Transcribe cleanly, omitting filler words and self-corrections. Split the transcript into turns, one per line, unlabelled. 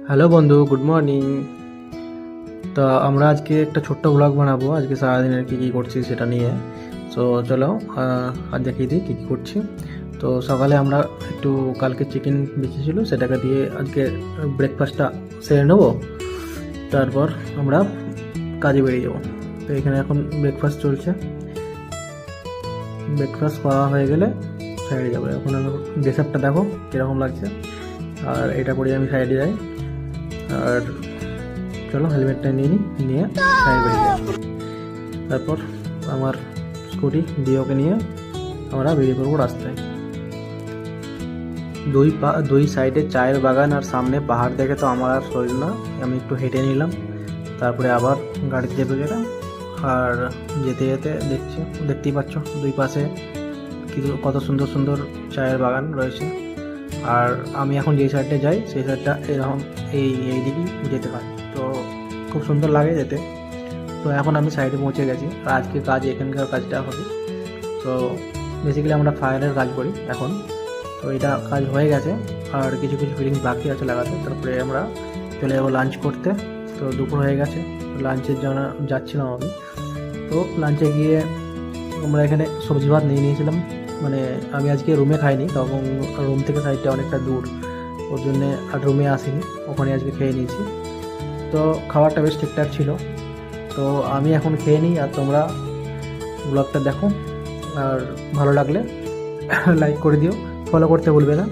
Hello বন্ধু, good morning. তো আমরা আজকে একটা ছোট্ট ব্লগ বানাবো আজকে সারাদিনের কী কী করছি সেটা নিয়ে। তো চলো আজ দেখিয়ে দিই কী কী করছি। তো সকালে আমরা একটু কালকে চিকেন বেঁচেছিল সেটাকে দিয়ে আজকে ব্রেকফাস্টটা সেরে নেবো। তারপর আমরা কাজে বেরিয়ে যাবো। তো এখানে এখন ব্রেকফাস্ট চলছে, ব্রেকফাস্ট করা হয়ে গেলে সাইডে যাবো। এখন আমার ড্রেসআপটা দেখো কীরকম লাগছে, আর এটা করে আমি সাইডে যাই। আর চলো হেলমেটটা নিয়ে নিই, নিয়ে সাইড বেরিয়ে যাই। তারপর আমার স্কুটি ডিওকে নিয়ে আমরা বেরিয়ে পড়বো রাস্তায়। দুই সাইডে চায়ের বাগান আর সামনে পাহাড় দেখে তো আমার আর সইল না, আমি একটু হেঁটে নিলাম। তারপরে আবার গাড়িতে চেপে গেলাম। আর যেতে যেতে দেখতেই পাচ্ছ দুই পাশে কত সুন্দর সুন্দর চায়ের বাগান রয়েছে। আর আমি এখন যে সাইডটা যাই সেই সাইডটা এরকম এই দিকেই যেতে হয়, তো খুব সুন্দর লাগে যেতে। তো এখন আমি সাইডে পৌঁছে গেছি, আর আজকে কাজ এখানকার কাজটা হবে। তো বেসিক্যালি আমরা ফায়ারের কাজ করি এখন। তো এটা কাজ হয়ে গেছে, আর কিছু কিছু ফিটিংস বাকি আছে লাগাতে। তারপরে আমরা চলে যাবো লাঞ্চ করতে। তো দুপুর হয়ে গেছে, লাঞ্চের জন্য যাচ্ছিলাম আমি। তো লাঞ্চে গিয়ে আমরা এখানে সবজি ভাত নিয়ে নিয়েছিলাম। মানে আমি আজকে রুমে খাইনি, তখন রুম থেকে সাইডটা অনেকটা দূর, ওর জন্যে আর রুমে আসিনি, ওখানে আজকে খেয়ে নিয়েছি। তো খাবারটা বেশ ঠিকঠাক ছিল। তো আমি এখন খেয়ে নিই, আর তোমরা ব্লগটা দেখো, আর ভালো লাগলে লাইক করে দিও, ফলো করতে ভুলবে না।